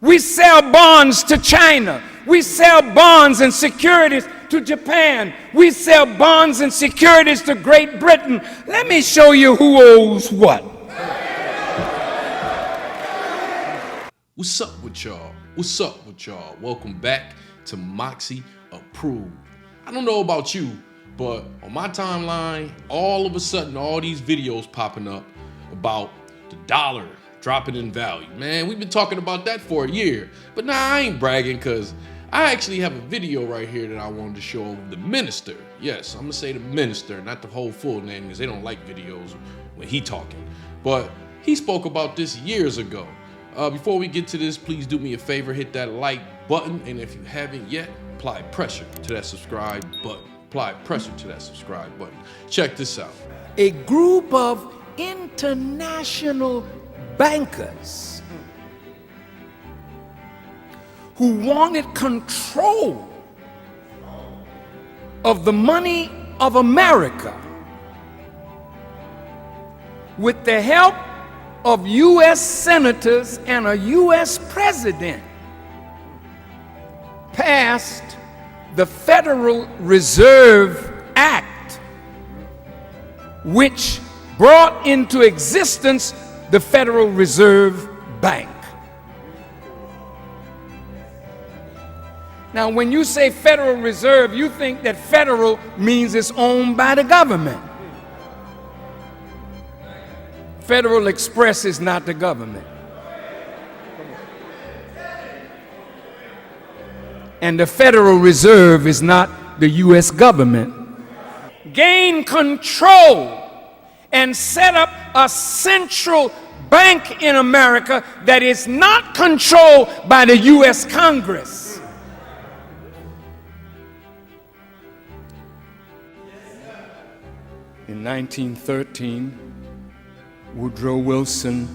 We sell bonds to China. We sell bonds and securities to Japan. We sell bonds and securities to Great Britain. Let me show you who owes what. What's up with y'all? What's up with y'all? Welcome back to Moxy Approved. I don't know about you, but on my timeline, all of a sudden, all these videos popping up about the dollar dropping in value. Man, we've been talking about that for a year. But nah, I ain't bragging, because I actually have a video right here that I wanted to show of the minister. Yes, I'm gonna say the minister, not the whole full name, because they don't like videos when he talking. But he spoke about this years ago. Before we get to this, please do me a favor, hit that like button, and if you haven't yet, apply pressure to that subscribe button. Apply pressure to that subscribe button. Check this out. A group of international bankers who wanted control of the money of America with the help of U.S. senators and a U.S. president passed the Federal Reserve Act, which brought into existence the Federal Reserve Bank. Now, when you say Federal Reserve, you think that federal means it's owned by the government. Federal Express is not the government. And the Federal Reserve is not the U.S. government. Gain control and set up a central bank in America that is not controlled by the U.S. Congress. In 1913, Woodrow Wilson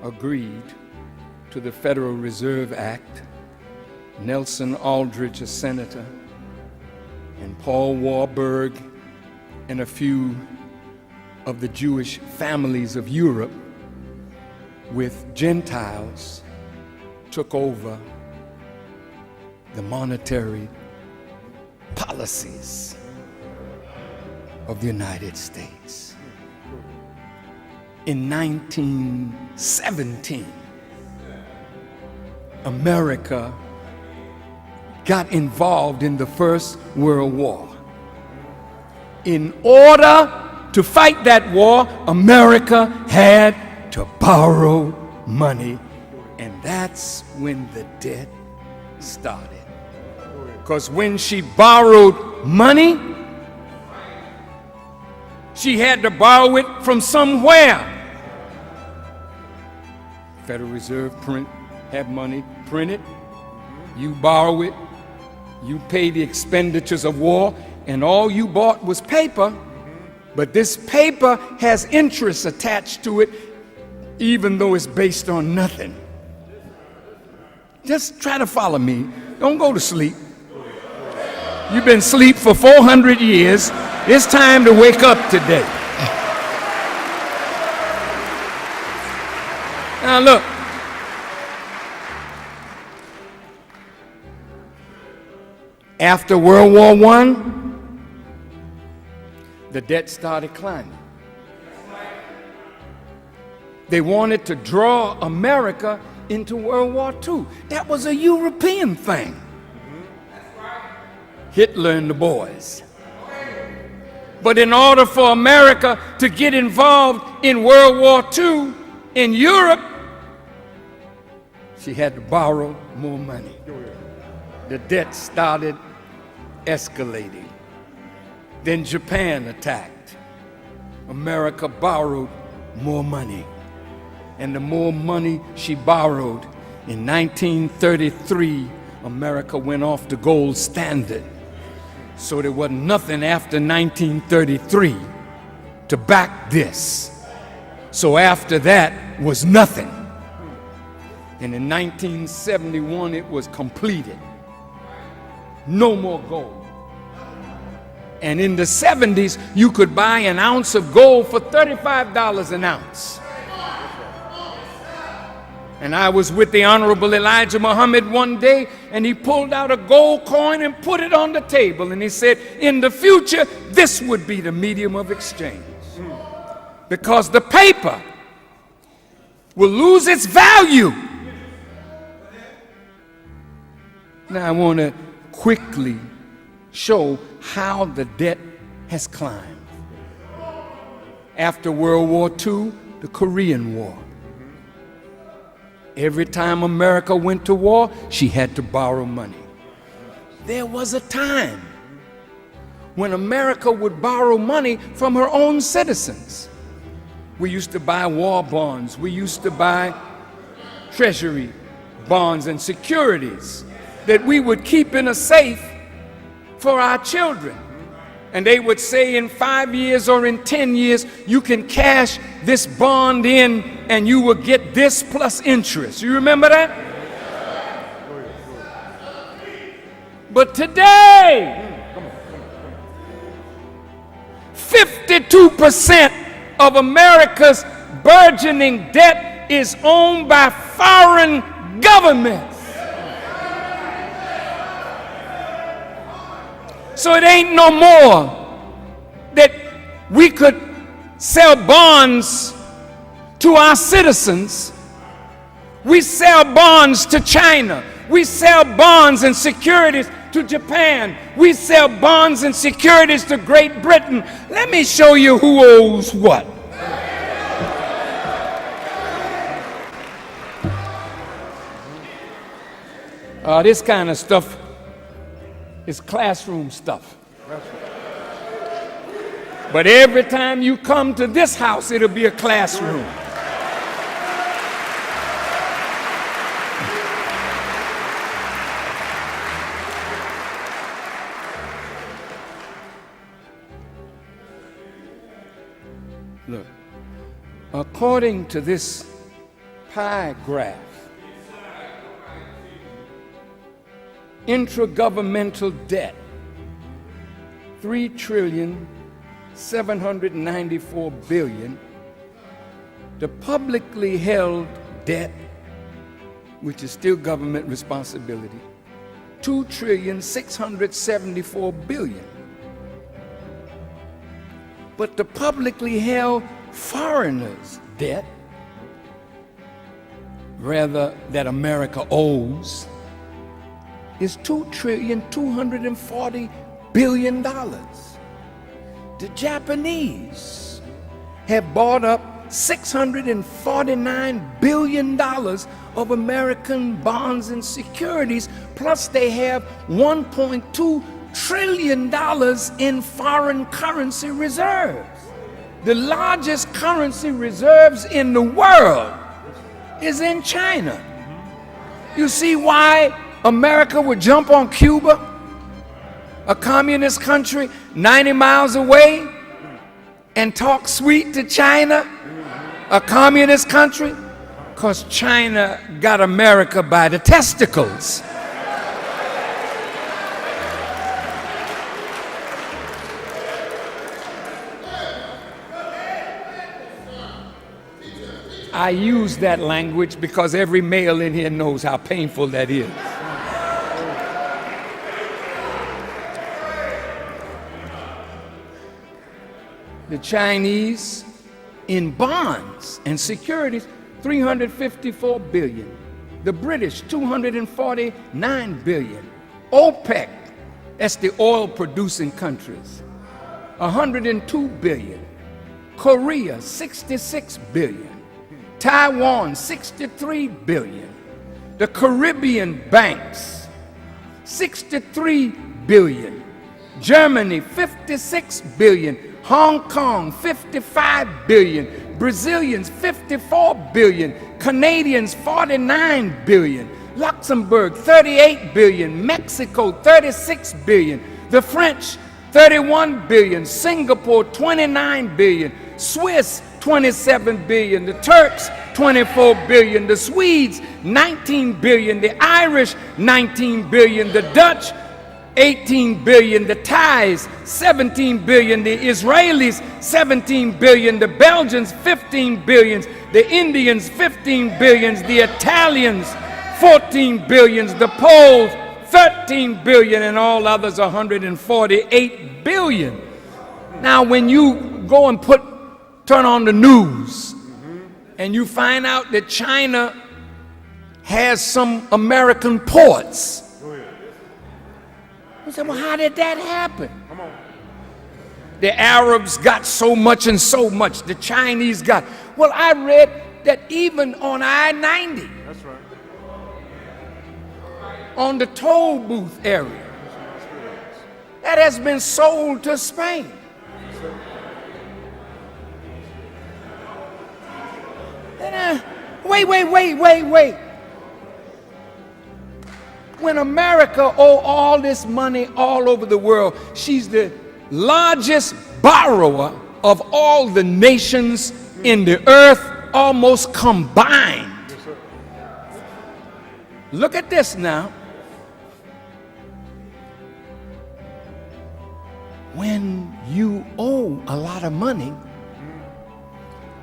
agreed to the Federal Reserve Act. Nelson Aldrich, a senator, and Paul Warburg and a few of the Jewish families of Europe with Gentiles took over the monetary policies of the United States. In 1917, America got involved in the First World War. In order to fight that war, America had to borrow money, and that's when the debt started. Because when she borrowed money, she had to borrow it from somewhere. Federal Reserve have money printed, you borrow it, you pay the expenditures of war, and all you bought was paper, but this paper has interest attached to it, even though it's based on nothing. Just try to follow me. Don't go to sleep. You've been asleep for 400 years. It's time to wake up today. Now look. After World War I, the debt started climbing. They wanted to draw America into World War II. That was a European thing. Hitler and the boys. But in order for America to get involved in World War II in Europe, she had to borrow more money. The debt started escalating. Then Japan attacked. America borrowed more money. And the more money she borrowed, in 1933, America went off the gold standard. So there wasn't nothing after 1933 to back this. So after that was nothing. And in 1971, it was completed. No more gold. And in the 70s, you could buy an ounce of gold for $35 an ounce. And I was with the Honorable Elijah Muhammad one day, and he pulled out a gold coin and put it on the table. And he said, in the future, this would be the medium of exchange. Because the paper will lose its value. Now I want to quickly show how the debt has climbed. After World War II, the Korean War. Every time America went to war, she had to borrow money. There was a time when America would borrow money from her own citizens. We used to buy war bonds. We used to buy treasury bonds and securities that we would keep in a safe for our children. And they would say in 5 years or in 10 years, you can cash this bond in and you will get this plus interest. You remember that? But today, 52% of America's burgeoning debt is owned by foreign governments. So it ain't no more that we could sell bonds to our citizens. We sell bonds to China. We sell bonds and securities to Japan. We sell bonds and securities to Great Britain. Let me show you who owes what. This kind of stuff is classroom stuff. But every time you come to this house, it'll be a classroom. Look, according to this pie graph, intragovernmental debt, $3,794 billion. The publicly held debt, which is still government responsibility, $2,674 billion. But the publicly held foreigners' debt, rather that America owes, is $2,240 billion. The Japanese have bought up $649 billion of American bonds and securities, plus they have $1.2 trillion in foreign currency reserves. The largest currency reserves in the world is in China. You see why America would jump on Cuba, a communist country 90 miles away, and talk sweet to China, a communist country? Because China got America by the testicles. I use that language because every male in here knows how painful that is. The Chinese in bonds and securities, $354 billion. The British, $249 billion. OPEC, that's the oil producing countries, $102 billion. Korea, $66 billion. Taiwan, $63 billion. The Caribbean banks, $63 billion. Germany, $56 billion. Hong Kong, $55 billion. Brazilians, $54 billion. Canadians, $49 billion. Luxembourg, $38 billion. Mexico, $36 billion. The French, $31 billion. Singapore, $29 billion. Swiss, $27 billion. The Turks, $24 billion. The Swedes, $19 billion. The Irish, $19 billion. The Dutch, 18 billion, the Thais 17 billion, the Israelis 17 billion, the Belgians 15 billions, the Indians 15 billions, the Italians 14 billions, the Poles 13 billion, and all others 148 billion. Now when you go and turn on the news and you find out that China has some American ports, you say, well, how did that happen? The Arabs got so much and so much. The Chinese got. Well, I read that even on I-90, that's right, on the toll booth area, that has been sold to Spain. And, wait. When America owes all this money all over the world, she's the largest borrower of all the nations in the earth almost combined. Look at this now. When you owe a lot of money,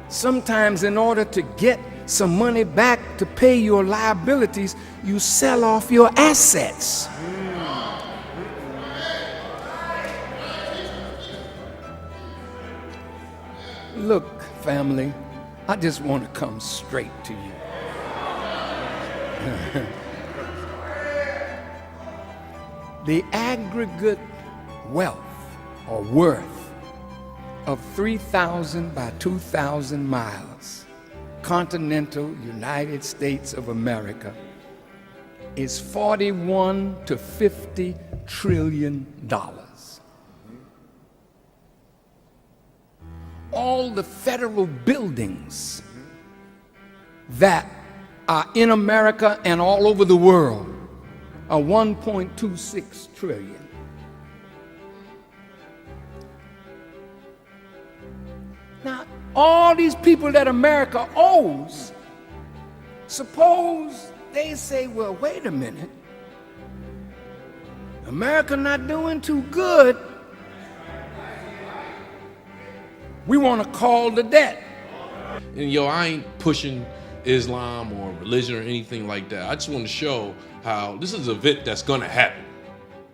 sometimes in order to get some money back to pay your liabilities, you sell off your assets. Look, family, I just want to come straight to you. The aggregate wealth or worth of 3,000 by 2,000 miles, continental United States of America, is $41 to $50 trillion. All the federal buildings that are in America and all over the world are 1.26 trillion. Now, all these people that America owes, suppose they say, well, wait a minute, America not doing too good. We want to call the debt. And yo, I ain't pushing Islam or religion or anything like that. I just want to show how this is an event that's gonna happen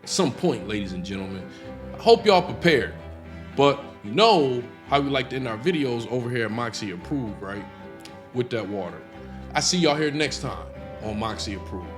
at some point, ladies and gentlemen. I hope y'all prepared. But you know how we like to end our videos over here at Moxy Approved, right? With that water. I see y'all here next time on Moxy Approved.